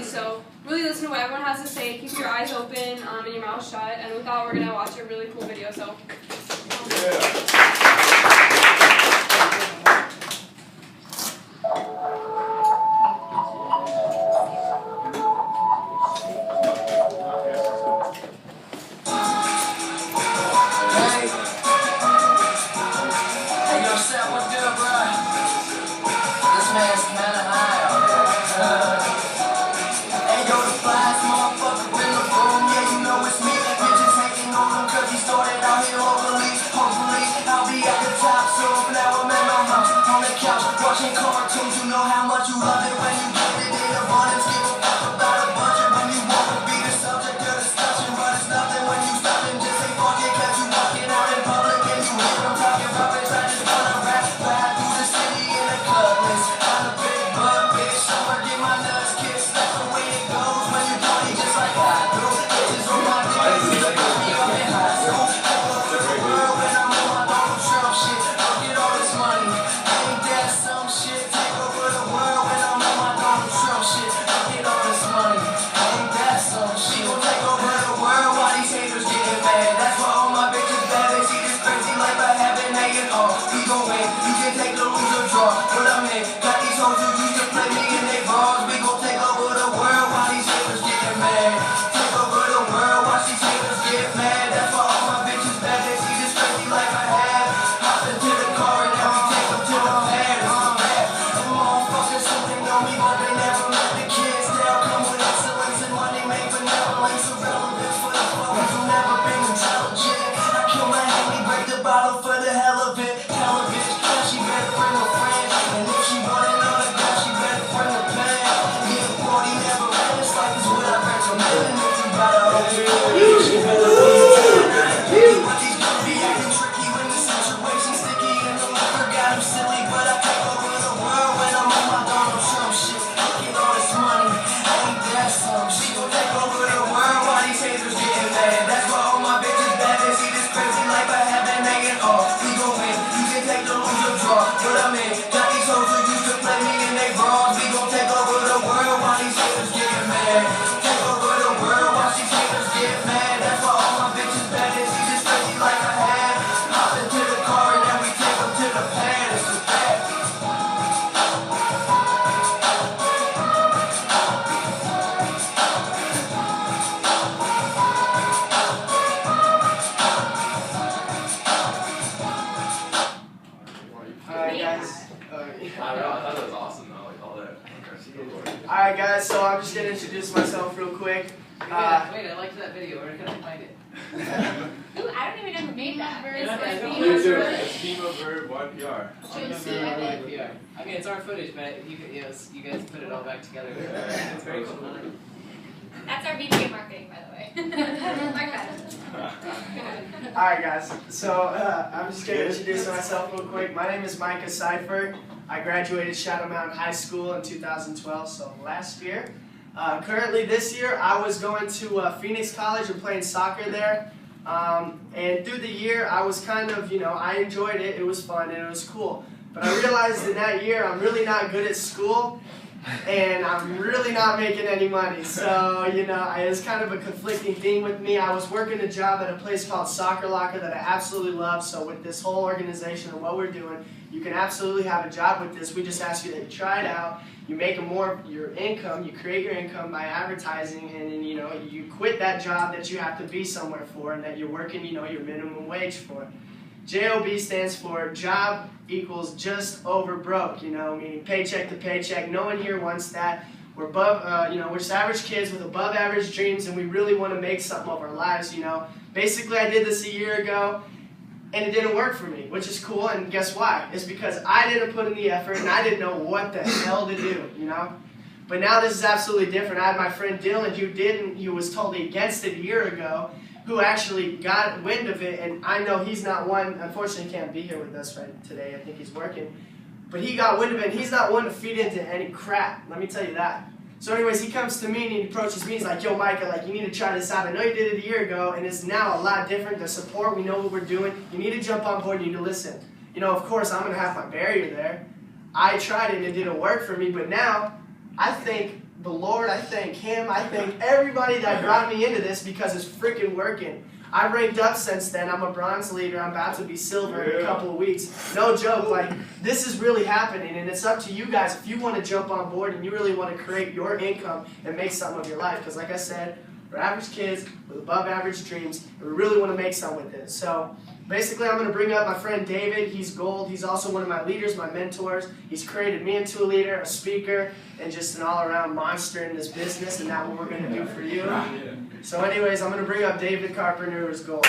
So really listen to what everyone has to say, keep your eyes open and your mouth shut, and with that we're going to watch a really cool video. So. Watching cartoons, you know how much you love it when you get it in abundance. Give a fuck about a budget when you want to be the subject of discussion, but it's nothing when you stop and just say fuck it, cause you walking out in public and you hear them talking rubbish. I just wanna rap through the city in a cutlass. I'm a big bug bitch, I'ma get my nuts kissed. That's the way it goes when you party just like I do. Bitches on my dick, you look at me up in high school. Take over the world when I'm on my Donald Trump shit. Look at all this money. Ain't that some shit? Take over the world when I'm on my Donald Trump shit. Look at all this money. Ain't that some shit? She gon' take over the world while these haters getting mad. That's why all my bitches bad. They see this crazy life I have been hanging on. We gon' win. You can take the lose or draw. What I'm in. Got these hoes who used to play me in they bras. We gon' take over the world while these haters getting mad. Take over the world while these haters get mad. That's why all my bitches bad. They see this crazy life I have. Hop into the car and now we take them to the pad. Them motherfuckers something on me, but they never let the kids down. Come with excellence and money made benevolence. Irrelevant for the fuckers who never been intelligent. I kill my enemy, break the bottle for the hell of it. Hell of it, now she better bring a friend. And if she want another guy, she better bring a pen. Yeah, the party never ends, like it's what I recommend. If you got a hoe, she better be tight. But these girls be acting tricky when the situation's sticky. And the liquor got them silly, but I take over the world when I'm on my Donald Trump shit. Look at all this money, ain't that some shit? She gon' take over the world while these haters getting mad. That's why all my bitches bad. They see this crazy life I have been hanging off. We gon' win, you can take the lose or draw. What I'm in, got these hoes who used to play me in they bras. We gon' take over the world while these haters getting mad. Take over the world while these haters get mad. That's why all my bitches bad. They see this crazy life I have. Hop into the car and now we take them to the pad. It's the pad. Alright guys. I thought it was awesome though, like all that. Alright guys, so I'm just gonna introduce myself real quick. Wait, I liked that video. Where can I find it? Ooh, I don't even know who made that. It's Team of Verb 1PR. I mean, it's our footage, but you guys put it all back together. It's very cool. That's our VP of marketing, by the way. Mark that. Alright guys, so I'm just gonna introduce myself real quick. My name is Micah Seifert. I graduated Shadow Mountain High School in 2012, so last year. Currently this year, I was going to Phoenix College and playing soccer there. And through the year, I was kind of, I enjoyed it. It was fun and it was cool. But I realized in that year, I'm really not good at school. And I'm really not making any money. So, it was kind of a conflicting thing with me. I was working a job at a place called Soccer Locker that I absolutely love. So with this whole organization and what we're doing, you can absolutely have a job with this. We just ask you that you try it out. You make your income, you create your income by advertising, and then, you quit that job that you have to be somewhere for and that you're working, your minimum wage for. JOB stands for job equals just over broke, meaning paycheck to paycheck. No one here wants that. We're above, we're just average kids with above average dreams, and we really want to make something of our lives, Basically, I did this a year ago, and it didn't work for me, which is cool, and guess why? It's because I didn't put in the effort, and I didn't know what the hell to do, But now this is absolutely different. I had my friend Dylan who was totally against it a year ago, who actually got wind of it, and I know he's not one, unfortunately he can't be here with us right today, I think he's working, but he got wind of it, and he's not one to feed into any crap, let me tell you that. So anyways, he comes to me and he approaches me, he's like, yo Micah, you need to try this out, I know you did it a year ago, and it's now a lot different, the support, we know what we're doing, you need to jump on board, you need to listen. Of course I'm going to have my barrier there. I tried it and it didn't work for me, but now, I think the Lord, I thank Him, I thank everybody that brought me into this because it's freaking working. I've ranked up since then. I'm a bronze leader. I'm about to be silver in a couple of weeks. No joke, like, this is really happening, and it's up to you guys if you want to jump on board and you really want to create your income and make something of your life. Because like I said, we're average kids with above average dreams, and we really want to make something with it. So basically, I'm going to bring up my friend David. He's gold. He's also one of my leaders, my mentors. He's created me into a leader, a speaker, and just an all-around monster in this business, and that's what we're going to do for you. So anyways, I'm going to bring up David Carpenter, who's gold.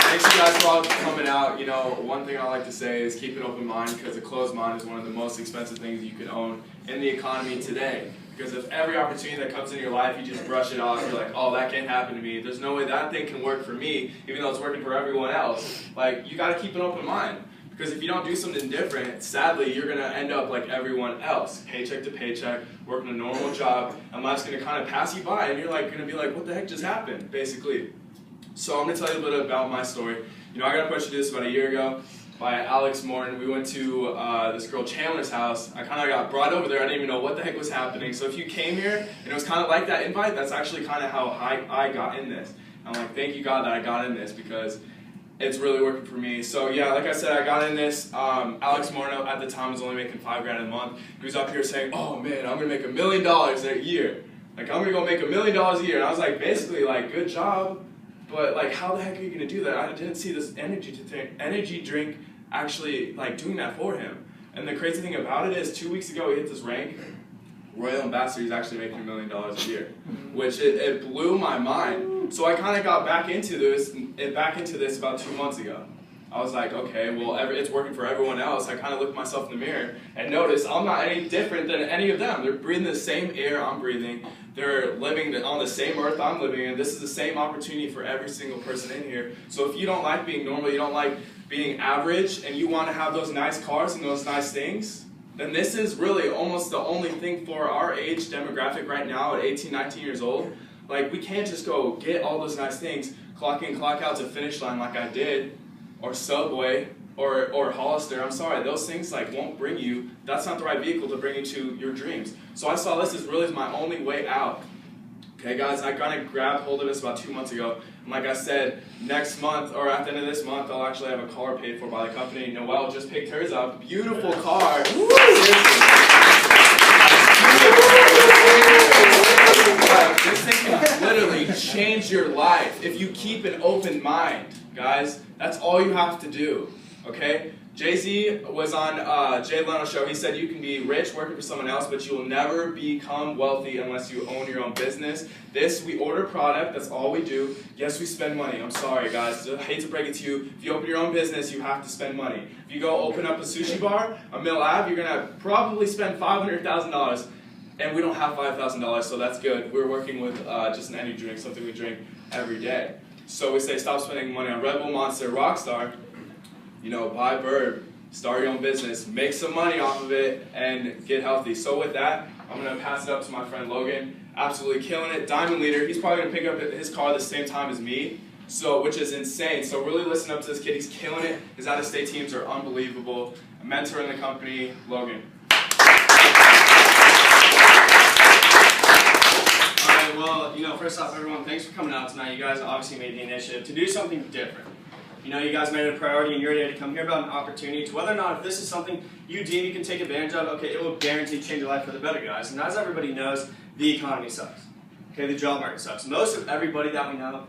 Thanks you guys for all coming out. You know, one thing I like to say is keep an open mind, because a closed mind is one of the most expensive things you can own in the economy today. Because if every opportunity that comes into your life, you just brush it off, you're like, oh, that can't happen to me. There's no way that thing can work for me, even though it's working for everyone else. Like, you got to keep an open mind. Because if you don't do something different, sadly, you're going to end up like everyone else, paycheck to paycheck, working a normal job, and life's going to kind of pass you by, and you're like going to be like, what the heck just happened, basically. So I'm going to tell you a little bit about my story. You know, I got approached to do this about a year ago by Alex Morton. We went to this girl Chandler's house. I kind of got brought over there. I didn't even know what the heck was happening. So if you came here and it was kind of like that invite, that's actually kind of how I got in this. I'm like, thank you God that I got in this, because it's really working for me. So yeah, like I said, I got in this. Alex Morton at the time was only making $5 grand a month. He was up here saying, oh man, I'm gonna make $1 million a year. Like, I'm gonna go make $1 million a year. And I was like, basically, like, good job. But like, how the heck are you gonna do that? I didn't see this energy drink actually like doing that for him. And the crazy thing about it is, 2 weeks ago he hit this rank. Royal Ambassador, he's actually making $1 million a year, which it blew my mind. So I kind of got back into this about 2 months ago. I was like, okay, well, it's working for everyone else. I kind of looked myself in the mirror and noticed I'm not any different than any of them. They're breathing the same air I'm breathing. They're living on the same earth I'm living in. This is the same opportunity for every single person in here. So if you don't like being normal, you don't like being average, and you want to have those nice cars and those nice things, then this is really almost the only thing for our age demographic right now at 18, 19 years old. Like, we can't just go get all those nice things, clock in, clock out to finish line like I did, or Subway, or Hollister. I'm sorry, those things like won't bring you, that's not the right vehicle to bring you to your dreams. So I saw this as really my only way out. Okay guys, I kind of grabbed hold of this about 2 months ago. And like I said, next month, or at the end of this month, I'll actually have a car paid for by the company. Noelle just picked hers up. Beautiful car. This thing can literally change your life if you keep an open mind, guys. That's all you have to do, okay? Jay-Z was on Jay Leno's show. He said you can be rich working for someone else, but you will never become wealthy unless you own your own business. We order product, that's all we do. Yes, we spend money. I'm sorry, guys. I hate to break it to you. If you open your own business, you have to spend money. If you go open up a sushi bar on Mill Ave, you're going to probably spend $500,000. And we don't have $5,000, so that's good. We're working with just an energy drink, something we drink every day. So we say stop spending money on Red Bull, Monster, Rockstar. You know, buy Verb, start your own business, make some money off of it, and get healthy. So with that, I'm going to pass it up to my friend Logan. Absolutely killing it. Diamond leader. He's probably going to pick up his car the same time as me, which is insane. So really listen up to this kid. He's killing it. His out-of-state teams are unbelievable. A mentor in the company, Logan. Alright, well, you know, first off, everyone, thanks for coming out tonight. You guys obviously made the initiative to do something different. You know, you guys made it a priority and you're ready to come here about an opportunity to whether or not if this is something you deem you can take advantage of, okay, it will guarantee change your life for the better, guys. And as everybody knows, the economy sucks. Okay, the job market sucks. Most of everybody that we know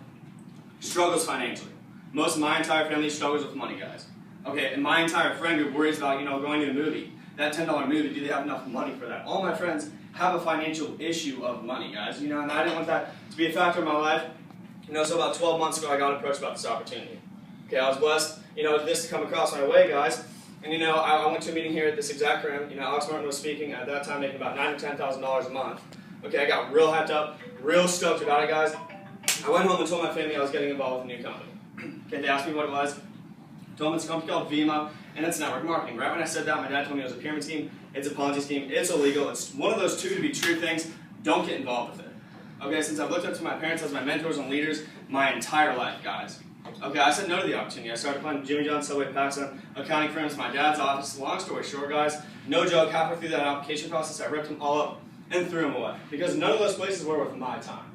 struggles financially. Most of my entire family struggles with money, guys. Okay, and my entire friend group worries about, you know, going to a movie. That $10 movie, do they have enough money for that? All my friends have a financial issue of money, guys. You know, and I didn't want that to be a factor in my life. You know, so about 12 months ago, I got approached about this opportunity. Okay, I was blessed, you know, this to come across my way, guys. And, you know, I went to a meeting here at this exact room. You know, Alex Martin was speaking at that time, making about $9,000 to $10,000 a month. Okay, I got real hyped up, real stoked about it, guys. I went home and told my family I was getting involved with a new company. Okay, they asked me what it was. I told them it's a company called Vemma, and it's network marketing. Right when I said that, my dad told me it was a pyramid scheme, it's a Ponzi scheme, it's illegal, it's one of those too to be true things. Don't get involved with it. Okay, since I've looked up to my parents as my mentors and leaders my entire life, guys. Okay, I said no to the opportunity. I started applying to Jimmy John's, Subway, Paxson, accounting firms, my dad's office. Long story short, guys, no joke, halfway through that application process, I ripped them all up and threw them away. Because none of those places were worth my time.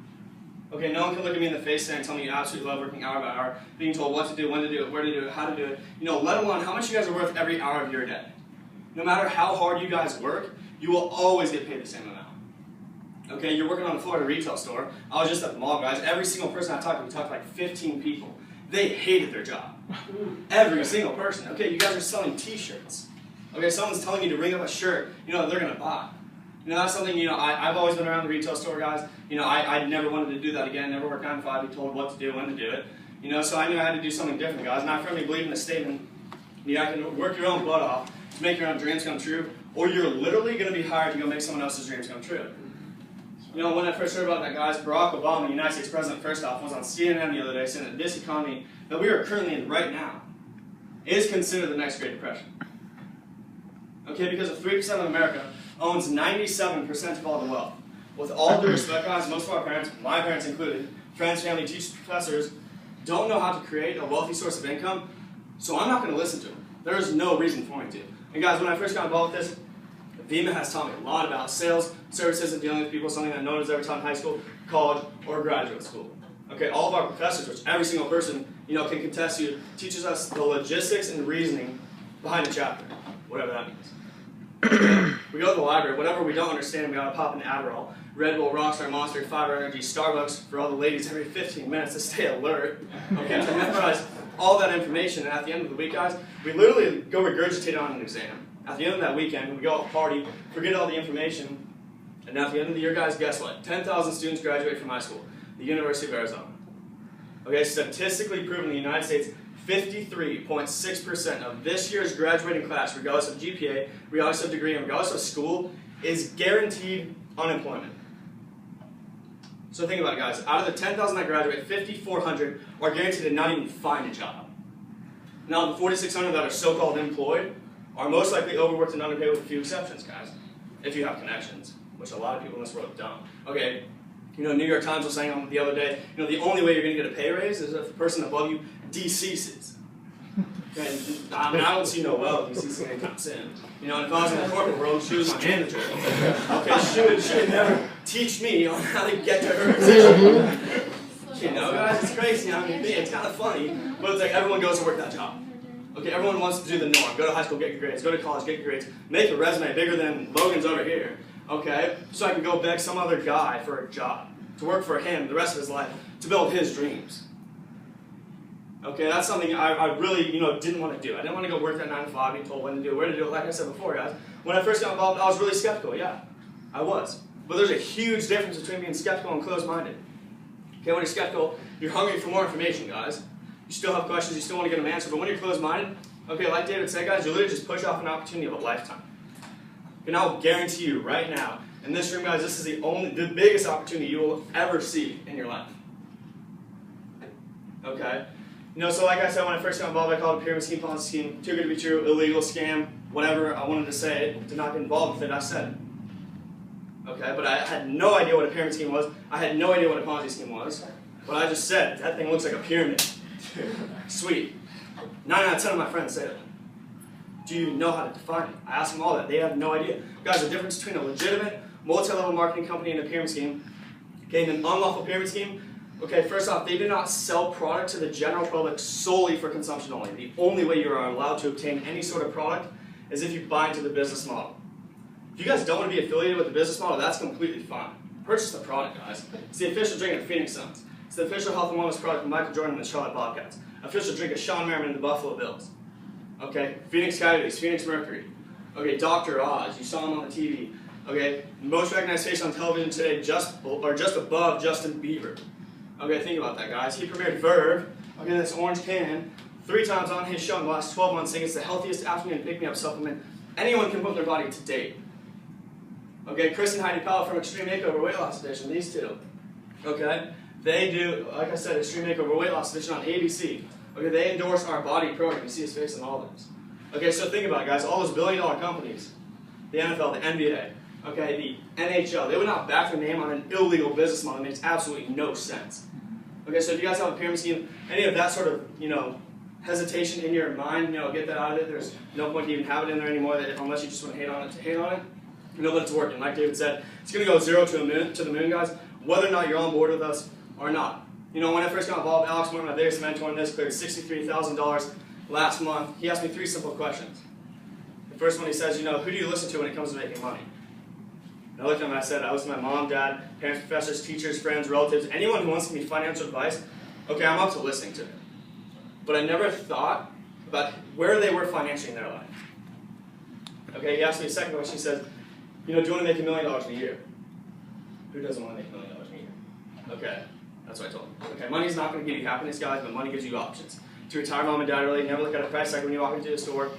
Okay, no one can look at me in the face and tell me you absolutely love working hour by hour, being told what to do, when to do it, where to do it, how to do it, let alone how much you guys are worth every hour of your day. No matter how hard you guys work, you will always get paid the same amount. Okay, you're working on the floor at a retail store. I was just at the mall, guys. Every single person I talked to, we talked to like 15 people. They hated their job. Every single person. Okay, you guys are selling t-shirts. Okay, someone's telling you to ring up a shirt, that they're going to buy. That's something, I've always been around the retail store, guys. I never wanted to do that again. Never work 9 to 5, be told what to do, when to do it. So I knew I had to do something different, guys. And I firmly believe in the statement, I can work your own butt off to make your own dreams come true, or you're literally going to be hired to go make someone else's dreams come true. When I first heard about that, guys, Barack Obama, the United States President, first off, was on CNN the other day saying that this economy that we are currently in right now is considered the next Great Depression. Okay, because of 3% of America owns 97% of all the wealth. With all due respect, guys, most of our parents, my parents included, friends, family, teachers, professors, don't know how to create a wealthy source of income, so I'm not going to listen to them. There is no reason for me to. And guys, when I first got involved with this, Vemma has taught me a lot about sales, services, and dealing with people, something that no one has ever taught in high school, college, or graduate school. Okay, all of our professors, which every single person, can contest to, teaches us the logistics and reasoning behind a chapter, whatever that means. We go to the library, whatever we don't understand, we gotta pop an Adderall, Red Bull, Rockstar, Monster, Fiber Energy, Starbucks for all the ladies every 15 minutes to stay alert. Okay, to memorize all that information, and at the end of the week, guys, we literally go regurgitate on an exam. At the end of that weekend, we go out party, forget all the information, and at the end of the year, guys, guess what? 10,000 students graduate from high school, the University of Arizona. Okay, statistically proven in the United States, 53.6% of this year's graduating class, regardless of GPA, regardless of degree, and regardless of school, is guaranteed unemployment. So think about it, guys. Out of the 10,000 that graduate, 5,400 are guaranteed to not even find a job. Now, the 4,600 that are so-called employed are most likely overworked and underpaid with a few exceptions, guys, if you have connections, which a lot of people in this world don't. Okay, New York Times was saying the other day, the only way you're going to get a pay raise is if the person above you deceases. Okay, I don't see no well deceasing anytime soon. And if I was in the corporate world, she was my manager. Okay, she would never teach me on how to get to her position. Guys, it's crazy. It's kind of funny, but it's like everyone goes to work that job. Okay, everyone wants to do the norm. Go to high school, get your grades. Go to college, get your grades. Make a resume bigger than Logan's over here. Okay, so I can go beg some other guy for a job, to work for him the rest of his life, to build his dreams. Okay, that's something I really, didn't want to do. I didn't want to go work that 9 to 5, being told when to do it, where to do it. Like I said before, guys, when I first got involved, I was really skeptical. Yeah, I was. But there's a huge difference between being skeptical and closed-minded. Okay, when you're skeptical, you're hungry for more information, guys. You still have questions, you still want to get them answered, but when you're closed-minded, okay, like David said, guys, you literally just push off an opportunity of a lifetime. And I'll guarantee you right now, in this room, guys, this is the biggest opportunity you will ever see in your life. Okay? So like I said, when I first got involved, I called it a pyramid scheme, Ponzi scheme, too good to be true, illegal, scam, whatever I wanted to say to not get involved with it, I said it. Okay, but I had no idea what a pyramid scheme was. I had no idea what a Ponzi scheme was. But I just said, that thing looks like a pyramid. Sweet. 9 out of 10 of my friends say that. Do you know how to define it? I asked them all that. They have no idea. Guys, the difference between a legitimate, multi-level marketing company and a pyramid scheme, okay, and an unlawful pyramid scheme, okay, first off, they do not sell product to the general public solely for consumption only. The only way you are allowed to obtain any sort of product is if you buy into the business model. If you guys don't want to be affiliated with the business model, that's completely fine. Purchase the product, guys. It's the official drink of the Phoenix Suns. It's the official health and wellness product of Michael Jordan and the Charlotte Bobcats. Official drink of Sean Merriman and the Buffalo Bills. Okay, Phoenix Coyotes, Phoenix Mercury. Okay, Dr. Oz, you saw him on the TV. Okay, most recognized face on television today, just above Justin Bieber. Okay, think about that, guys. He premiered Verve, okay, this orange can, 3 times on his show in the last 12 months, saying it's the healthiest afternoon pick-me-up supplement anyone can put in their body to date. Okay, Chris and Heidi Powell from Extreme Makeover Weight Loss Edition, these two. Okay, they do, like I said, Extreme Makeover Weight Loss Edition on ABC. Okay, they endorse our body program. You see his face in all of this. Okay, so think about it, guys. All those billion-dollar companies, the NFL, the NBA, okay, the NHL, they would not back their name on an illegal business model. It makes absolutely no sense. Okay, so if you guys have a pyramid scheme, any of that sort of, hesitation in your mind, get that out of it. There's no point to even have it in there anymore unless you just want to hate on it. Know that it's working. Like David said, it's going to go 0 to the moon, guys, whether or not you're on board with us or not. When I first got involved, Alex, one of my biggest mentor in this, cleared $63,000 last month. He asked me 3 simple questions. The first one, he says, who do you listen to when it comes to making money? And I looked at him and I said, I listen to my mom, dad, parents, professors, teachers, friends, relatives, anyone who wants to give me financial advice. Okay, I'm up to listening to it. But I never thought about where they were financially in their life. Okay, he asked me a second question. He says, do you want to make $1 million a year? Who doesn't want to make $1 million a year? Okay, that's what I told him. Okay, money's not going to give you happiness, guys, but money gives you options. To retire mom and dad early, never look at a price tag when you walk into a store.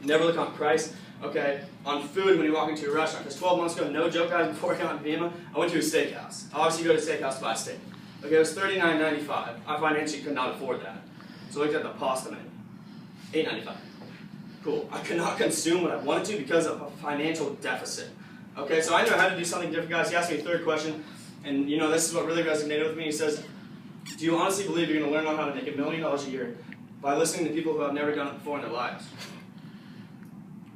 Never look on price, okay, on food when you walk into a restaurant. Because 12 months ago, no joke, guys, before I got in Vemma, I went to a steakhouse. I obviously go to a steakhouse to buy steak. Okay, it was $39.95. I financially could not afford that. So I looked at the pasta menu. $8.95. Cool. I could not consume what I wanted to because of a financial deficit. Okay, so I knew I had to do something different, guys. He asked me a third question, and this is what really resonated with me. He says, do you honestly believe you're going to learn how to make $1 million a year by listening to people who have never done it before in their lives?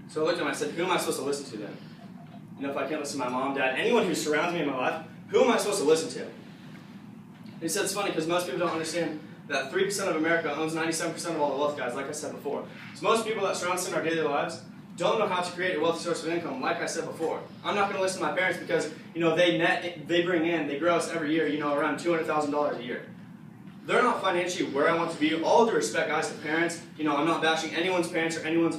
So I looked at him and I said, who am I supposed to listen to then? If I can't listen to my mom, dad, anyone who surrounds me in my life, who am I supposed to listen to? And he said it's funny because most people don't understand that 3% of America owns 97% of all the wealth, guys, like I said before. So most people that surround us in our daily lives don't know how to create a wealthy source of income, like I said before. I'm not going to listen to my parents because, they gross every year, around $200,000 a year. They're not financially where I want to be. All due respect, guys, to parents. I'm not bashing anyone's parents or anyone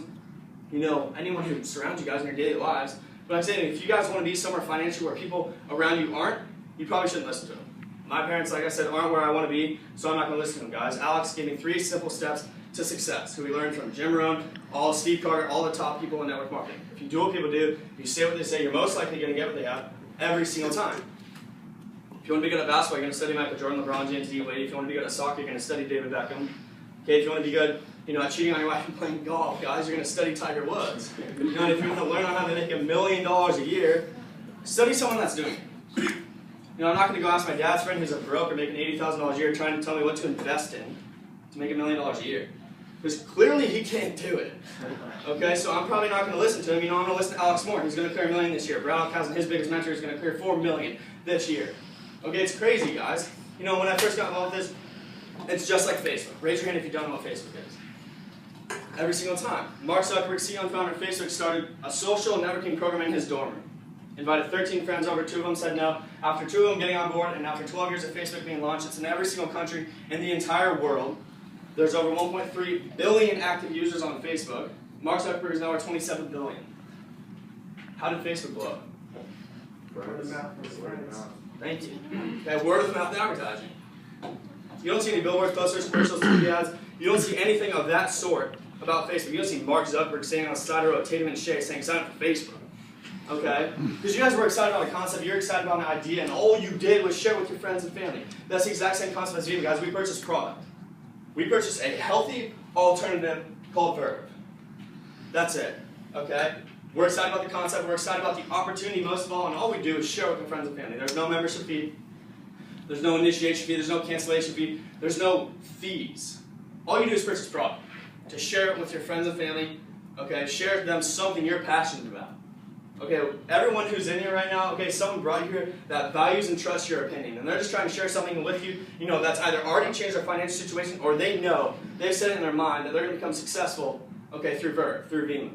who surrounds you guys in your daily lives. But I'm saying if you guys want to be somewhere financially where people around you aren't, you probably shouldn't listen to them. My parents, like I said, aren't where I want to be, so I'm not going to listen to them, guys. Alex gave me 3 simple steps to success, who we learned from Jim Rohn, Steve Carter, all the top people in network marketing. If you do what people do, if you say what they say, you're most likely going to get what they have every single time. If you want to be good at basketball, you're going to study Michael Jordan, LeBron James, D. Wade. If you want to be good at soccer, you're going to study David Beckham. Okay, if you want to be good, at cheating on your wife and playing golf, guys, you're going to study Tiger Woods. If you want to learn how to make $1 million a year, study someone that's doing it. I'm not going to go ask my dad's friend who's a broker making $80,000 a year trying to tell me what to invest in to make $1 million a year. Because clearly he can't do it. Okay, so I'm probably not going to listen to him. I'm going to listen to Alex Moore. He's going to clear $1 million this year. Brad Alcazan, his biggest mentor, is going to clear $4 million this year. Okay, it's crazy, guys. When I first got involved with this, it's just like Facebook. Raise your hand if you don't know what Facebook is. Every single time. Mark Zuckerberg, CEO and founder of Facebook, started a social networking program in his dorm room. Invited 13 friends over, 2 of them said no. After 2 of them getting on board, and after 12 years of Facebook being launched, it's in every single country in the entire world. There's over 1.3 billion active users on Facebook. Mark Zuckerberg is now at 27 billion. How did Facebook blow up? Word of mouth. Thank you. Okay, word of mouth advertising. You don't see any billboards, posters, commercials, TV ads. You don't see anything of that sort about Facebook. You don't see Mark Zuckerberg standing on the side of the road, Tatum and Shea, saying sign up for Facebook. Okay? Because you guys were excited about the concept, you're excited about an idea, and all you did was share it with your friends and family. That's the exact same concept as you guys. We purchased product. We purchased a healthy alternative called Verve. That's it. Okay? We're excited about the concept, we're excited about the opportunity most of all, and all we do is share it with our friends and family. There's no membership fee, there's no initiation fee, there's no cancellation fee, there's no fees. All you do is purchase product. To share it with your friends and family, okay? Share with them something you're passionate about. Okay, everyone who's in here right now, okay, someone brought you here that values and trusts your opinion, and they're just trying to share something with you, that's either already changed their financial situation, or they know, they've set it in their mind that they're going to become successful, okay, through Verve, through Vemma.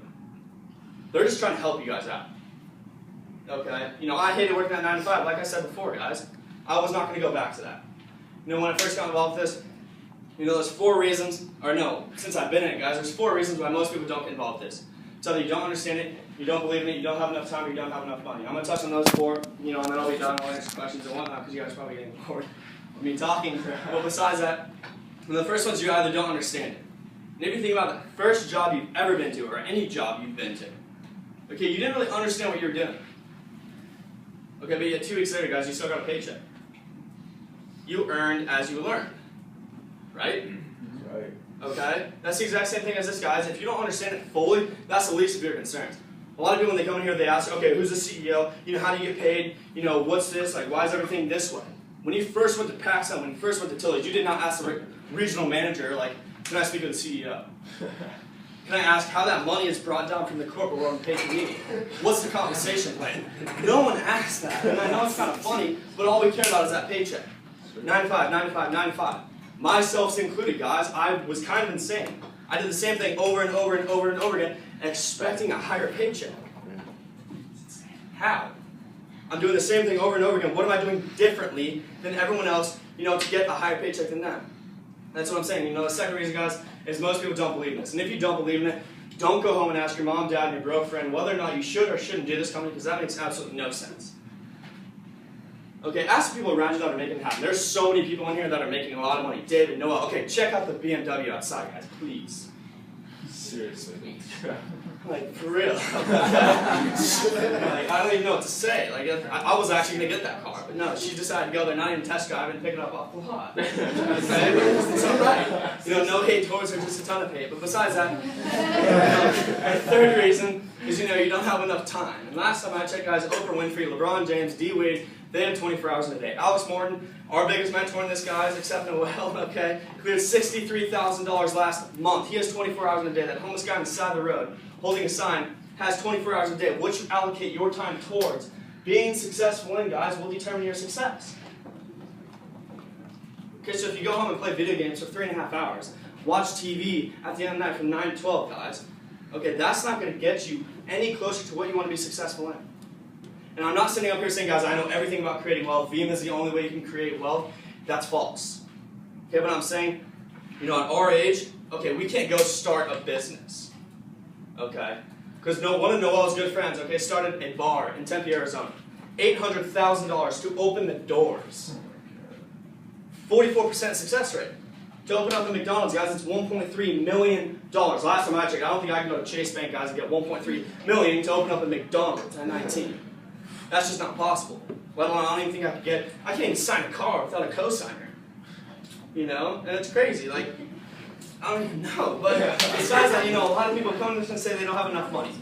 They're just trying to help you guys out. Okay, I hated working at 9 to 5, like I said before, guys. I was not going to go back to that. When I first got involved with this, there's 4 reasons, or no, since I've been in it, guys, there's 4 reasons why most people don't get involved with this. It's either you don't understand it, you don't believe in it, you don't have enough time, or you don't have enough money. I'm going to touch on those 4, and then I'll be done. I'll answer questions and whatnot, because you guys are probably getting bored of me talking. But besides that, the first one's you either don't understand it. And if you think about the first job you've ever been to, or any job you've been to, okay, you didn't really understand what you were doing. Okay, but yet 2 weeks later, guys, you still got a paycheck. You earned as you learned. Right? Right. Okay? That's the exact same thing as this, guys. If you don't understand it fully, that's the least of your concerns. A lot of people, when they come in here, they ask, okay, who's the CEO? How do you get paid? What's this? Like, why is everything this way? When you first went to PacSun, when you first went to Tillage, you did not ask the regional manager, like, can I speak with the CEO? Can I ask how that money is brought down from the corporate world and paid to me? What's the compensation plan? No one asked that. And I know it's kind of funny, but all we care about is that paycheck. 95, 95, 95. Myself included, guys. I was kind of insane. I did the same thing over and over and over and over again, expecting a higher paycheck. How? I'm doing the same thing over and over again. What am I doing differently than everyone else, to get a higher paycheck than them? That's what I'm saying. The second reason, guys, is most people don't believe in this. And if you don't believe in it, don't go home and ask your mom, dad, and your girlfriend whether or not you should or shouldn't do this company, because that makes absolutely no sense. Okay, ask people around you that are making it happen. There's so many people in here that are making a lot of money. David, Noah, okay, check out the BMW outside, guys, please. Seriously. Like, for real. I don't even know what to say. I was actually going to get that car, but no, she decided to go there, not even test drive it, and pick it up off the lot. Okay? It's alright. No hate towards her, just a ton of hate. But besides that, our third reason is, you don't have enough time. And last time I checked, guys, Oprah Winfrey, LeBron James, D. Wade, they have 24 hours in a day. Alex Morton, our biggest mentor in this, guys, except Noel, okay, cleared $63,000 last month. He has 24 hours in a day. That homeless guy on the side of the road, holding a sign, has 24 hours a day. What you allocate your time towards being successful in, guys, will determine your success. Okay, so if you go home and play video games for 3.5 hours, watch TV at the end of the night from 9 to 12, guys, okay, that's not going to get you any closer to what you want to be successful in. And I'm not sitting up here saying, guys, I know everything about creating wealth. Vemma is the only way you can create wealth. That's false. Okay, but I'm saying, at our age, okay, we can't go start a business. Okay? Because one of Noel's good friends, okay, started a bar in Tempe, Arizona. $800,000 to open the doors. 44% success rate. To open up a McDonald's, guys, it's $1.3 million. Last time I checked, I don't think I can go to Chase Bank, guys, and get $1.3 million to open up a McDonald's at 19. That's just not possible. Let alone, I don't even think I can't even sign a car without a cosigner. And it's crazy. I don't even know. But besides that, a lot of people come to us and say they don't have enough money.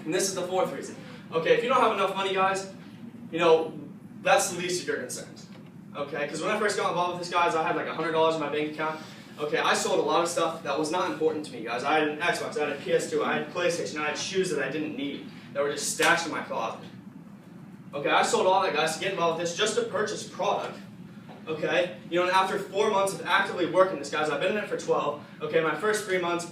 And this is the fourth reason. Okay, if you don't have enough money, guys, that's the least of your concerns. Okay, because when I first got involved with this, guys, I had like $100 in my bank account. Okay, I sold a lot of stuff that was not important to me, guys. I had an Xbox, I had a PS2, I had PlayStation, I had shoes that I didn't need, that were just stashed in my closet. Okay, I sold all that, guys, to get involved with this, just to purchase product. Okay, and after 4 months of actively working this, guys, I've been in it for 12. Okay, my first 3 months,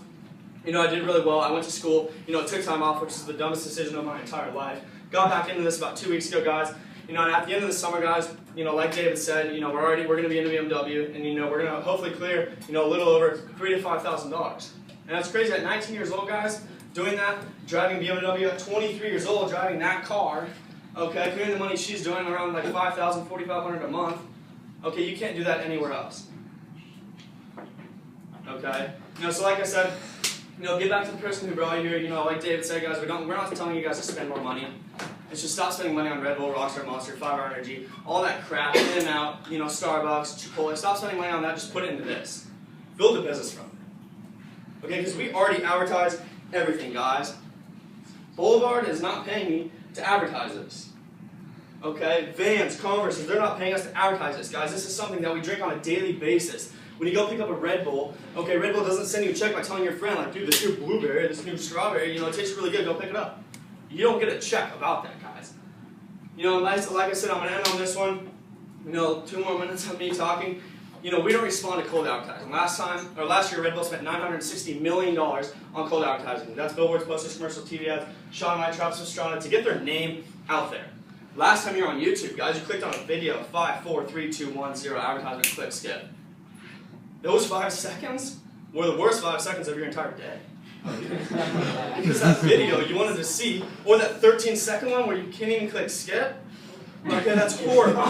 I did really well. I went to school, took time off, which is the dumbest decision of my entire life. Got back into this about 2 weeks ago, guys. And at the end of the summer, guys, like David said, we're going to be in the BMW, and we're going to hopefully clear, a little over $3,000 to $5,000. And that's crazy. At 19 years old, guys, doing that, driving BMW. At 23 years old, driving that car. Okay, clearing the money she's doing around like $5,000, $4,500 a month. Okay, you can't do that anywhere else. Okay, so like I said, get back to the person who brought you here. Like David said, guys, we're not telling you guys to spend more money. It's just stop spending money on Red Bull, Rockstar, Monster, 5-Hour Energy, all that crap, in and out, Starbucks, Chipotle. Stop spending money on that. Just put it into this. Build a business from it. Okay, because we already advertise everything, guys. Boulevard is not paying me to advertise this. Okay, Vans, Converse, they're not paying us to advertise this, guys. This is something that we drink on a daily basis. When you go pick up a Red Bull, okay, Red Bull doesn't send you a check by telling your friend, like, dude, this new blueberry, this new strawberry, it tastes really good, go pick it up. You don't get a check about that, guys. Like I said, I'm going to end on this one. 2 more minutes of me talking. We don't respond to cold advertising. Last year, Red Bull spent $960 million on cold advertising. That's billboards, posters, commercial TV ads, Sean and I, Travis Pastrana, to get their name out there. Last time you were on YouTube, guys, you clicked on a video, 5, 4, 3, 2, 1, 0, advertisement, click, skip. Those 5 seconds were the worst 5 seconds of your entire day. Because that video you wanted to see, or that 13-second one where you can't even click skip, okay, that's horrible.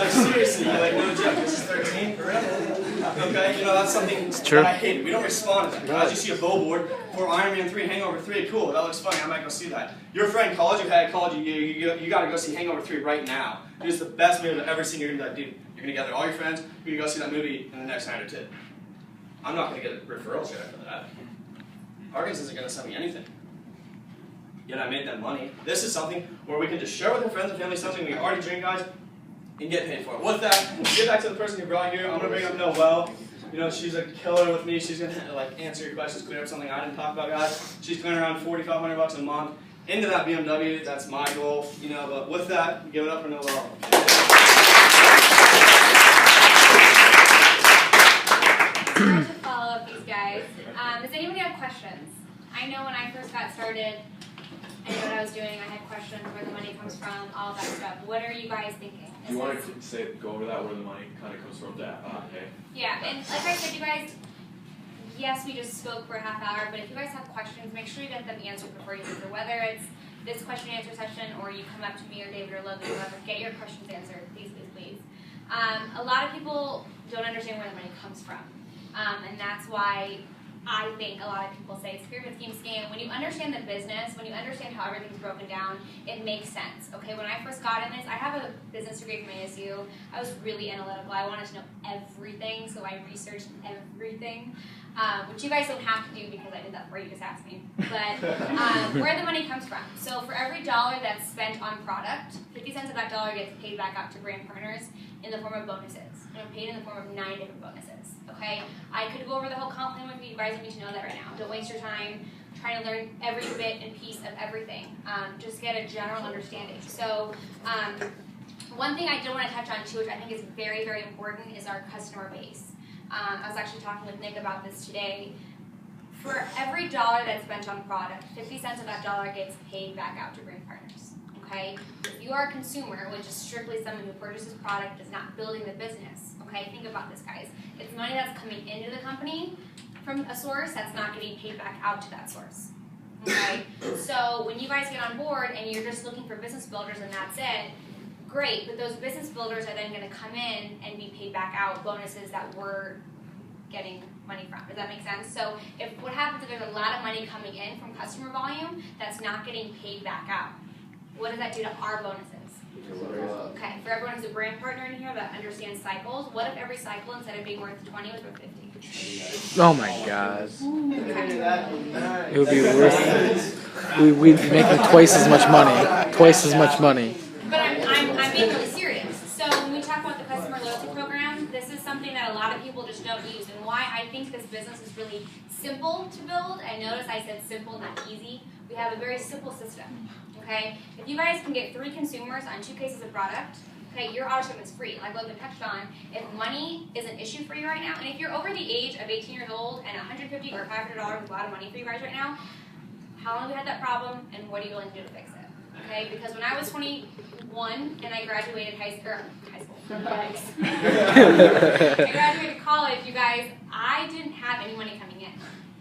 Seriously, no joke, this is 13, for real? Okay, that's something that I hate. We don't respond to that. Guys, you see a billboard for Iron Man 3, Hangover 3, cool, that looks funny, I might go see that. Your friend called you, hey, you got to go see Hangover 3 right now. It's the best movie I've ever seen. You're going to be like, dude, you're going to gather all your friends, you're going to go see that movie in the next night or two. I'm not going to get a referral check for that. Argos isn't going to send me anything. Yet I made them money. This is something where we can just share with our friends and family something we already drink, guys. and get paid for it. With that, get back to the person who brought you here. I'm going to bring up Noelle. You know, she's a killer with me. She's going to like answer your questions, clear up something I didn't talk about, guys. She's clearing around $4,500 a month into that BMW. That's my goal, you know, but with that, give it up for Noelle. To follow up these guys. Does anybody have questions? I know when I first got started, I knew what I was doing. I had questions where the money comes from, all that stuff. What are you guys thinking? Do you want to go over that, where the money kind of comes from? That okay. Yeah, and like I said, you guys, yes, we just spoke for a half hour, but if you guys have questions, make sure you get them answered before you answer. Whether it's this question and answer session or you come up to me or David or Logan or whoever, get your questions answered, please, please, please. A lot of people don't understand where the money comes from, and that's why I think a lot of people say it's pyramid scheme scam. When you understand the business, when you understand how everything's broken down, it makes sense. Okay, when I first got in this, I have a business degree from ASU. I was really analytical. I wanted to know everything, so I researched everything, which you guys don't have to do because I did that for you. Just ask me. But where the money comes from. So for every dollar that's spent on product, 50 cents of that dollar gets paid back out to brand partners in the form of bonuses. And I'm paid in the form of 9 different bonuses. Okay, I could go over the whole comp plan with you. You guys don't need to know that right now. Don't waste your time trying to learn every bit and piece of everything. Just get a general understanding. So one thing I do want to touch on too, which I think is very, very important, is our customer base. I was actually talking with Nick about this today. For every dollar that's spent on product, 50 cents of that dollar gets paid back out to brand partners. Okay, if you are a consumer, which is strictly someone who purchases product, is not building the business. Okay, think about this, guys. It's money that's coming into the company from a source that's not getting paid back out to that source. Okay, so when you guys get on board and you're just looking for business builders and that's it, great. But those business builders are then going to come in and be paid back out bonuses that we're getting money from. Does that make sense? So if what happens if there's a lot of money coming in from customer volume that's not getting paid back out, what does that do to our bonuses? Okay, for everyone who's a brand partner in here that understands cycles, what if every cycle instead of being worth 20 was worth 50? Oh my God. It It would be worth. We'd be making twice as much money. Twice as much money. But I'm being really serious. So when we talk about the customer loyalty program, this is something that a lot of people just don't use, and why I think this business is really simple to build. And notice I said simple, not easy. We have a very simple system. Okay, if you guys can get 3 consumers on 2 cases of product, okay, your auto ship is free. Like Logan touched on, if money is an issue for you right now, and if you're over the age of 18 years old and $150 or $500 is a lot of money for you guys right now, how long have you had that problem, and what are you willing to do to fix it? Okay, because when I was 21 and I graduated high school, I graduated college, you guys, I didn't have any money coming in.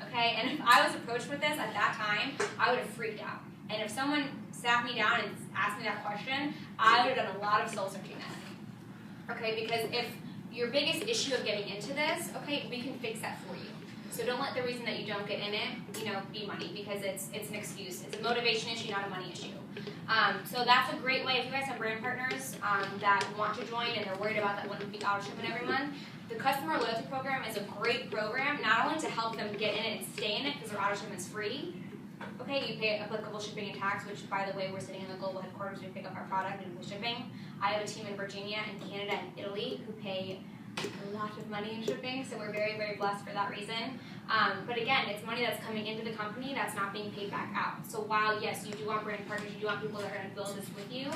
Okay, and if I was approached with this at that time, I would have freaked out. And if someone sat me down and asked me that question, I would have done a lot of soul searching then. Okay, because if your biggest issue of getting into this, okay, we can fix that for you. So don't let the reason that you don't get in it, be money, because it's an excuse. It's a motivation issue, not a money issue. So that's a great way. If you guys have brand partners that want to join and they're worried about that 1 week auto shipment every month, the customer loyalty program is a great program, not only to help them get in it and stay in it because their auto shipment is free. Okay, you pay applicable shipping and tax, which, by the way, we're sitting in the global headquarters to pick up our product and the shipping. I have a team in Virginia and Canada and Italy who pay a lot of money in shipping, so we're very, very blessed for that reason. But again, it's money that's coming into the company that's not being paid back out. So while, yes, you do want brand partners, you do want people that are going to build this with you,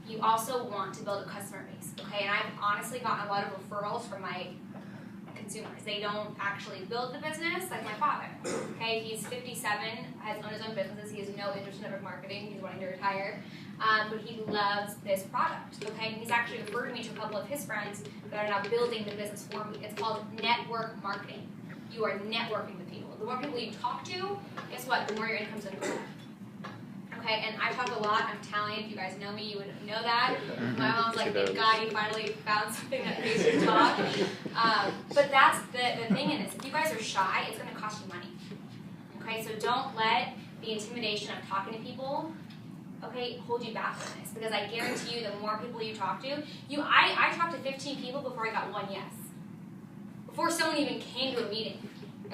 you also want to build a customer base. Okay, and I've honestly gotten a lot of referrals from my consumers. They don't actually build the business like my father. Okay, he's 57, has owned his own businesses. He has no interest in network marketing. He's wanting to retire, but he loves this product. Okay, and he's actually referred me to a couple of his friends that are now building the business for me. It's called network marketing. You are networking with people. The more people you talk to, guess what? The more your income's going to grow. Okay, and I talk a lot. I'm Italian. If you guys know me, you would know that. My mom's like, thank God you finally found something that makes you talk. But that's the thing in this. If you guys are shy, it's going to cost you money. Okay, so don't let the intimidation of talking to people, okay, hold you back from this. Because I guarantee you, the more people you talk to, I talked to 15 people before I got 1 yes. Before someone even came to a meeting.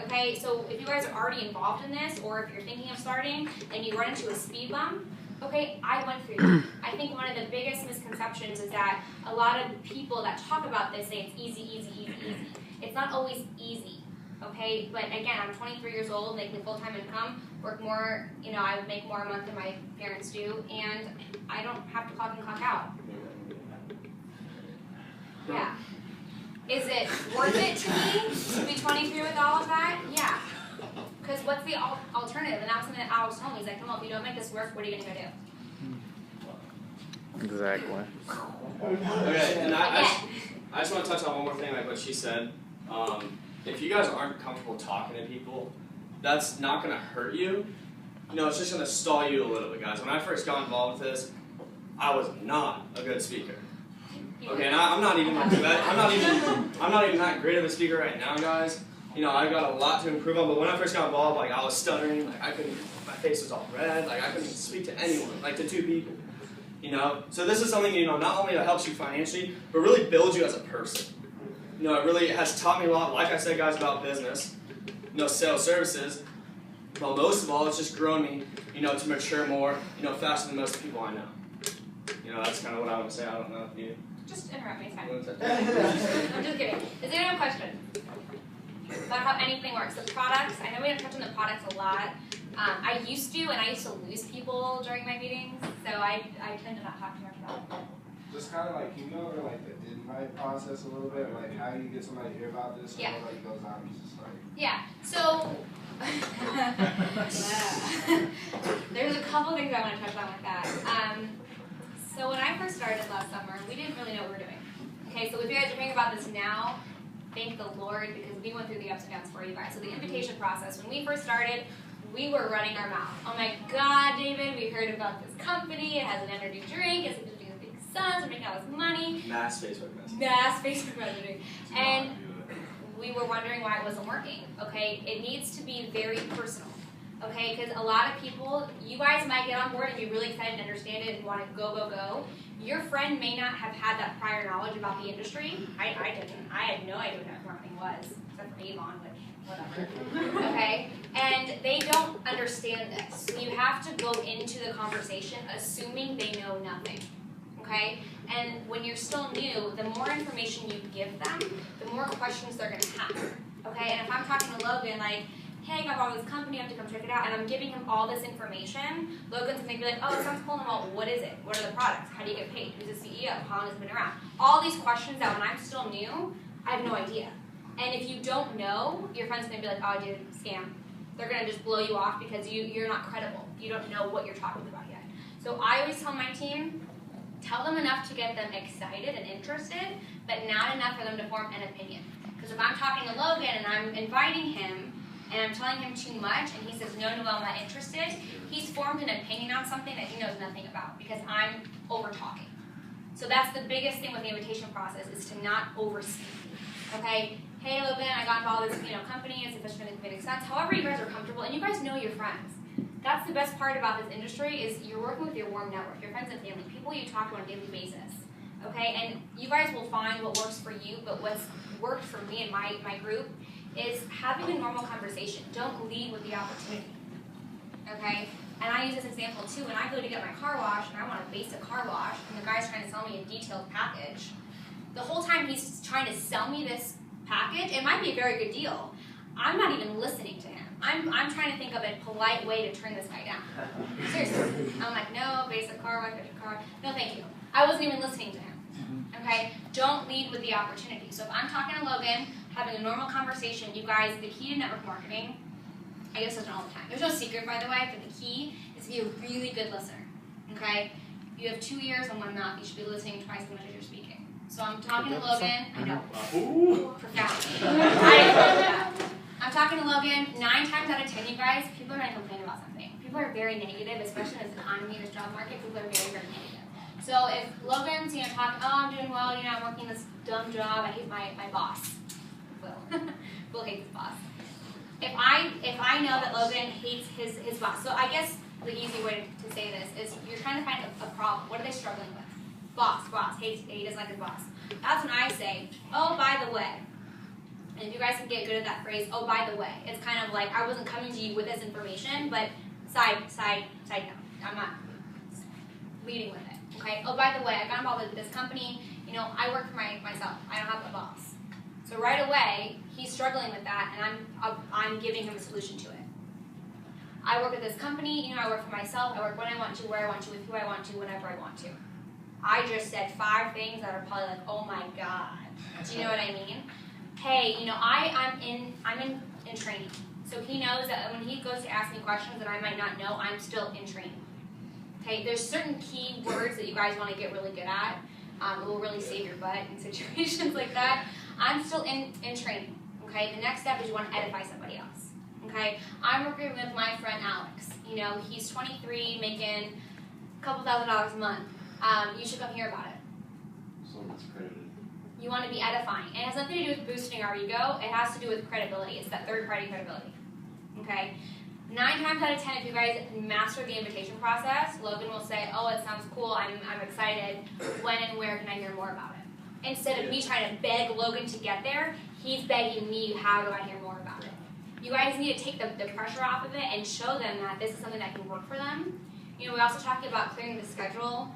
Okay, so if you guys are already involved in this, or if you're thinking of starting and you run into a speed bump, okay, I went through that. I think one of the biggest misconceptions misconceptions is that a lot of people that talk about this say it's easy, easy, easy, easy. It's not always easy, okay? But again, I'm 23 years old, making a full-time income, work more, I would make more a month than my parents do, and I don't have to clock in, clock out. Yeah. Is it worth it to me to be 23 with all of that? Yeah. Because what's the alternative? And that was something that Alex told me. He's like, come on, if you don't make this work, what are you going to go do? Exactly. Okay, and I just want to touch on one more thing, like what she said. If you guys aren't comfortable talking to people, that's not going to hurt you. It's just going to stall you a little bit, guys. When I first got involved with this, I was not a good speaker. Okay, and I'm not even that great of a speaker right now, guys. I got a lot to improve on, but when I first got involved, like I was stuttering, like my face was all red, like I couldn't speak to anyone, like to two people. So this is something, not only that helps you financially, but really builds you as a person. It really has taught me a lot, like I said, guys, about business, sales services. But most of all, it's just grown me, to mature more, faster than most people I know. That's kind of what I want to say. I don't know if you... Just interrupt me, it's fine. I'm just kidding. Does anyone have a question about how anything works? The products, I know we haven't touched on the products a lot. I used to lose people during my meetings, so I tend to not talk too much about it. Just kind of like, can you go over like the invite process a little bit? Like how do you get somebody to hear about this? Yeah. Or like goes on, it's just like... Yeah, so there's a couple things I want to touch on with that. So when I first started last summer, we didn't really know what we were doing. Okay, so if you guys are hearing about this now, thank the Lord, because we went through the ups and downs for you guys. So the invitation process, when we first started, we were running our mouth. Oh my God, David, we heard about this company. It has an energy drink. It's going to do big sons. We're making all this money. Mass Facebook messaging. Mass Facebook messaging. And we were wondering why it wasn't working. Okay, it needs to be very personal. Okay, because a lot of people, you guys might get on board and be really excited and understand it and want to go, go, go. Your friend may not have had that prior knowledge about the industry. I didn't. I had no idea what network marketing was, except for Avon, which, whatever. Okay, and they don't understand this. So you have to go into the conversation assuming they know nothing. Okay, and when you're still new, the more information you give them, the more questions they're going to have. Okay, and if I'm talking to Logan, like, hey, I bought this company, I have to come check it out, and I'm giving him all this information, Logan's going to be like, oh, it sounds cool, and well, what is it? What are the products? How do you get paid? Who's the CEO? How long has it been around? All these questions that when I'm still new, I have no idea. And if you don't know, your friend's going to be like, oh, dude, scam. They're going to just blow you off because you're not credible. You don't know what you're talking about yet. So I always tell my team, tell them enough to get them excited and interested, but not enough for them to form an opinion. Because if I'm talking to Logan and I'm inviting him, and I'm telling him too much, and he says, no, I'm not interested, he's formed an opinion on something that he knows nothing about, because I'm over-talking. So that's the biggest thing with the invitation process, is to not over-speak. Okay? Hey, Logan, I got involved with this company, it's officially making sense. However you guys are comfortable, and you guys know your friends. That's the best part about this industry, is you're working with your warm network, your friends and family, people you talk to on a daily basis. Okay? And you guys will find what works for you, but what's worked for me and my group is having a normal conversation. Don't lead with the opportunity, okay? And I use this example too. When I go to get my car washed and I want a basic car wash and the guy's trying to sell me a detailed package, the whole time he's trying to sell me this package, it might be a very good deal. I'm not even listening to him. I'm trying to think of a polite way to turn this guy down. Seriously. I'm like, no, basic car wash, basic car. No, thank you. I wasn't even listening to him. Okay? Don't lead with the opportunity. So if I'm talking to Logan, having a normal conversation, you guys, the key to network marketing, I guess it's all the time. There's no secret, by the way, but the key is to be a really good listener. Okay? You have 2 ears and 1 mouth. You should be listening twice as much as you're speaking. So I'm talking to Logan. I know. Profound. I didn't know that. I'm talking to Logan. 9 times out of 10, you guys, people are going to complain about something. People are very negative, especially in this economy, this job market. People are very, very negative. So if Logan's, talking, oh, I'm doing well, I'm working this dumb job, I hate my boss. Will hates his boss. If I know that Logan hates his boss, so I guess the easy way to say this is you're trying to find a problem. What are they struggling with? Boss, he doesn't like his boss. That's when I say, oh, by the way. And if you guys can get good at that phrase, oh, by the way. It's kind of like I wasn't coming to you with this information, but side note. I'm not leading with it. Okay. Oh, by the way, I got involved with this company. You know, I work for myself. I don't have a boss. So right away, he's struggling with that, and I'm giving him a solution to it. I work at this company. You know, I work for myself. I work when I want to, where I want to, with who I want to, whenever I want to. I just said 5 things that are probably like, oh my god. Do you know what I mean? Hey, you know, I'm in training. So he knows that when he goes to ask me questions that I might not know, I'm still in training. Okay, there's certain key words that you guys want to get really good at. It will really save your butt in situations like that. I'm still in training. Okay, the next step is you want to edify somebody else. Okay, I'm working with my friend Alex. You know, he's 23, making a couple $1,000s a month. You should come hear about it. Someone's credited. You want to be edifying. And it has nothing to do with boosting our ego. It has to do with credibility. It's that third-party credibility. Okay? 9 times out of 10, if you guys master the invitation process, Logan will say, oh, it sounds cool, I'm excited. When and where can I hear more about it? Instead of me trying to beg Logan to get there, he's begging me, how do I hear more about it? You guys need to take the pressure off of it and show them that this is something that can work for them. You know, we also talked about clearing the schedule.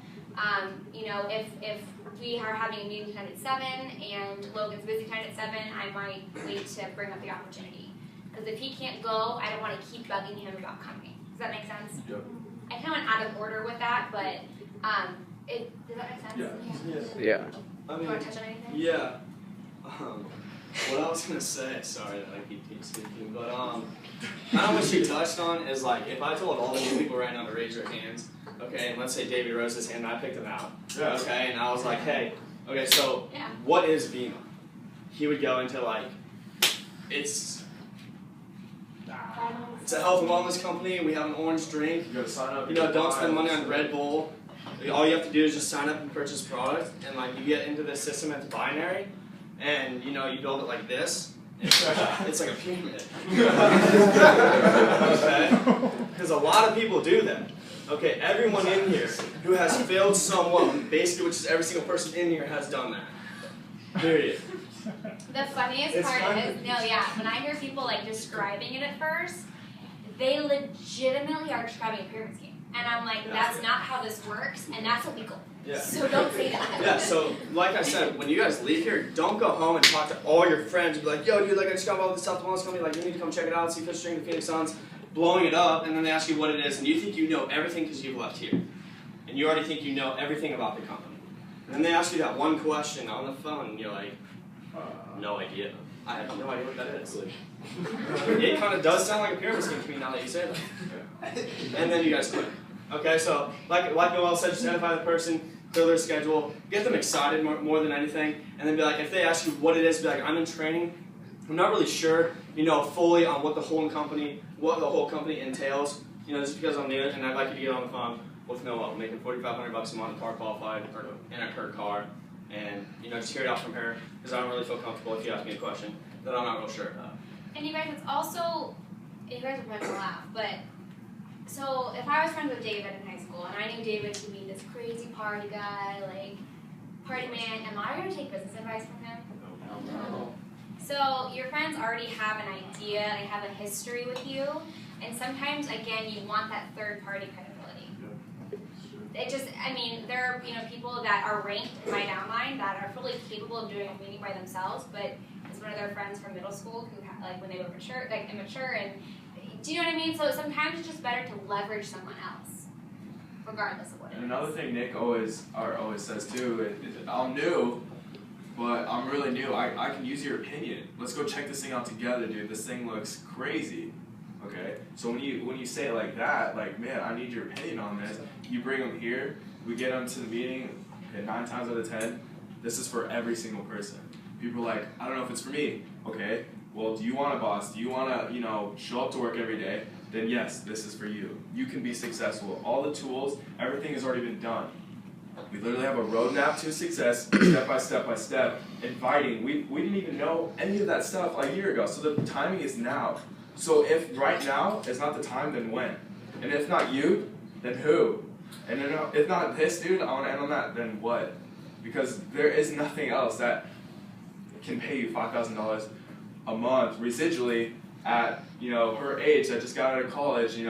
You know, if we are having a meeting tonight at 7 and Logan's busy tonight at 7, I might wait to bring up the opportunity. Because if he can't go, I don't want to keep bugging him about coming. Does that make sense? Yep. I kind of went out of order with that, but does that make sense? Yeah. I mean, you want to touch on anything? Yeah. What I was gonna say, sorry that I keep speaking, but I know what she touched on is like if I told all the new people right now to raise their hands, okay, and let's say David rose his hand and I picked him out, okay, and I was like, hey, okay, so what is Vemma? He would go into like, it's a health and wellness company. We have an orange drink. You gotta sign up. You know, don't spend money on Red Bull. All you have to do is just sign up and purchase product, and like you get into this system that's binary. And you know, you build it like this. It's like a pyramid. Okay? Because a lot of people do that. Okay, everyone in here who has failed someone, basically, which is every single person in here has done that. Period. The funniest part is, when I hear people like describing it at first, they legitimately are describing a pyramid scheme. And I'm like, that's not how this works, and that's illegal. Yeah. So don't say that. Yeah, so like I said, when you guys leave here, don't go home and talk to all your friends and be like, yo, dude, like I just got involved with the South Wellness Company, like you need to come check it out, see Fish String, the Phoenix Suns, blowing it up, and then they ask you what it is, and you think you know everything because you've left here. And you already think you know everything about the company. And then they ask you that one question on the phone, and you're like, no idea. I have no idea what that is. It kind of does sound like a pyramid scheme to me now that you say that. And then you guys quit. Okay, so like Noel said, just identify the person, clear their schedule, get them excited more than anything, and then be like, if they ask you what it is, be like, I'm in training. I'm not really sure, you know, fully on what the whole company entails. You know, just because I'm new, and I'd like you to get on the phone with Noel, making $4,500 a month, car qualified, or in her car, and you know, just hear it out from her, because I don't really feel comfortable if you ask me a question that I'm not real sure about. And you guys, it's also, you guys are probably gonna laugh, but so if I was friends with David in high school, and I knew David to be this crazy party guy, like party man, am I gonna take business advice from him? No. So your friends already have an idea, they have a history with you, and sometimes again you want that third party credibility. It just, I mean, there are people that are ranked in my downline that are fully capable of doing a meeting by themselves, but it's one of their friends from middle school who like when they were immature, and do you know what I mean? So sometimes it's just better to leverage someone else, regardless of what it is. And another thing Nick always says too is I'm new, but I'm really new. I can use your opinion. Let's go check this thing out together, dude. This thing looks crazy. Okay? So when you say it like that, like, man, I need your opinion on this, you bring them here, we get them to the meeting, and 9 times out of 10, this is for every single person. People are like, I don't know if it's for me. Okay, well, do you want a boss? Do you want to, show up to work every day? Then yes, this is for you. You can be successful. All the tools, everything has already been done. We literally have a roadmap to success, step by step by step, inviting. We didn't even know any of that stuff a year ago, so the timing is now. So if right now is not the time, then when? And if not you, then who? And then if not this dude, I want to end on that, then what? Because there is nothing else that can pay you $5,000 a month residually at her age that just got out of college, in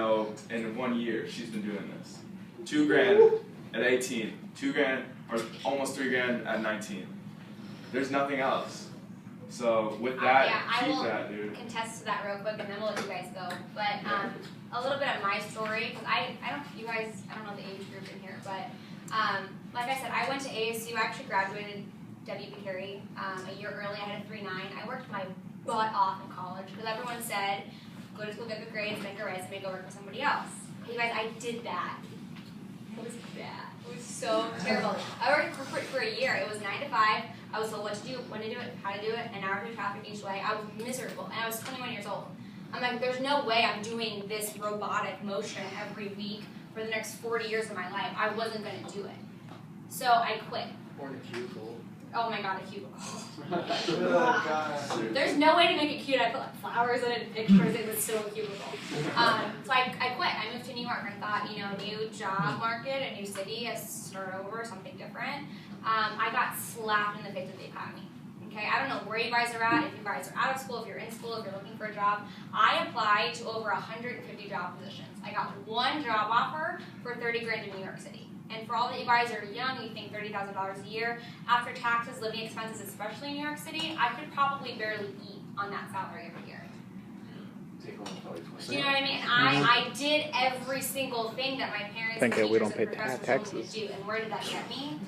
1 year she's been doing this. $2,000 at 18, 2 grand or almost 3 grand at 19. There's nothing else. So with that, keep that, dude. Contest to that real quick, and then we'll let you guys go. But a little bit of my story, because I don't know the age group in here, but like I said, I went to ASU. I actually graduated W.P. Carey a year early. I had a 3.9. I worked my butt off in college because everyone said, go to school, get good grades, make a resume, go work for somebody else. You guys, I did that. It was bad. It was so terrible. I worked for a year. It was 9 to 5. I was told what to do, when to do it, how to do it, an hour through traffic each way. I was miserable, and I was 21 years old. I'm like, there's no way I'm doing this robotic motion every week for the next 40 years of my life. I wasn't going to do it. So I quit. Or a cubicle. Oh my god, a cubicle. Oh, God. There's no way to make it cute. I put like flowers in it, pictures, it was still a cubicle. So I quit. I moved to New York. I thought, new job market, a new city, I start over, something different. I got slapped in the face with the economy. Okay, I don't know where you guys are at, if you guys are out of school, if you're in school, if you're looking for a job. I applied to over 150 job positions. I got one job offer for 30 grand in New York City. And for all that you guys are young, you think $30,000 a year, after taxes, living expenses, especially in New York City, I could probably barely eat on that salary every year. Take home probably 20. Do you know what I mean? I did every single thing that my parents and teachers and professors told me to do. And where did that get me?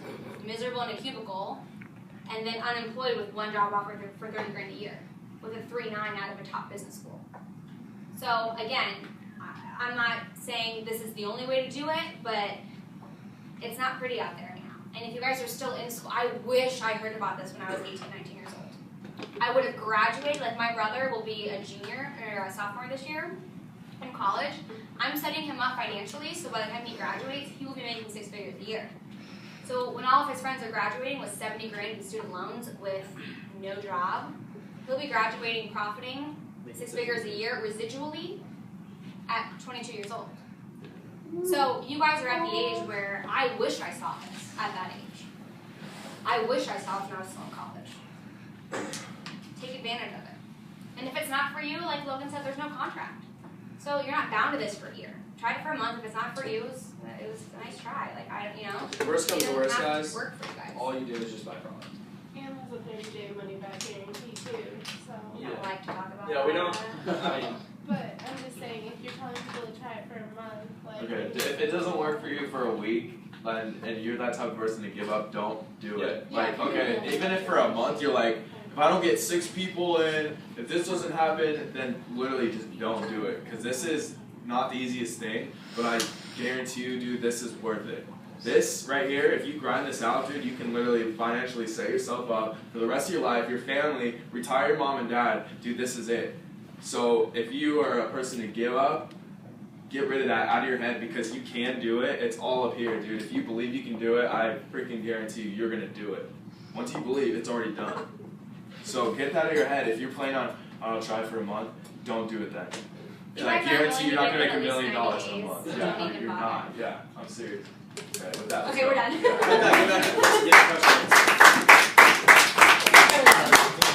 Miserable in a cubicle, and then unemployed with one job offer for 30 grand a year, with a 3.9 out of a top business school. So again, I'm not saying this is the only way to do it, but it's not pretty out there now. And if you guys are still in school, I wish I heard about this when I was 18, 19 years old. I would have graduated, like my brother will be a junior or a sophomore this year in college. I'm setting him up financially, so by the time he graduates, he will be making 6 figures a year. So when all of his friends are graduating with 70 grand in student loans with no job, he'll be graduating profiting 6 figures a year residually at 22 years old. So you guys are at the age where I wish I saw this at that age. I wish I saw it when I was still in college. Take advantage of it. And if it's not for you, like Logan said, there's no contract. So you're not bound to this for a year. Try it for a month. If it's not for you, it was a nice try. Worst comes to worst, guys. Work for you guys. All you do is just buy product. And there's a 30-day money-back guarantee too. So. We don't like to talk about Yeah, we don't. that. I mean. But I'm just saying, if you're telling people to try it for a month, like. Okay, if it doesn't work for you for a week, and you're that type of person to give up, don't do it. Yeah. Like, okay, even if for a month you're like, if I don't get 6 people in, if this doesn't happen, then literally just don't do it. Because this is not the easiest thing, but I guarantee you, dude, this is worth it. This right here, if you grind this out, dude, you can literally financially set yourself up for the rest of your life, your family, retire your mom and dad. Dude, this is it. So if you are a person to give up, get rid of that out of your head because you can do it. It's all up here, dude. If you believe you can do it, I freaking guarantee you, you're going to do it. Once you believe, it's already done. So get that out of your head. If you're planning on, I'll try for a month, don't do it then. And I guarantee you're not going to make $1 million in a month. Yeah, you're not. Yeah, I'm serious. Okay, with that, Okay, we're done. Yeah.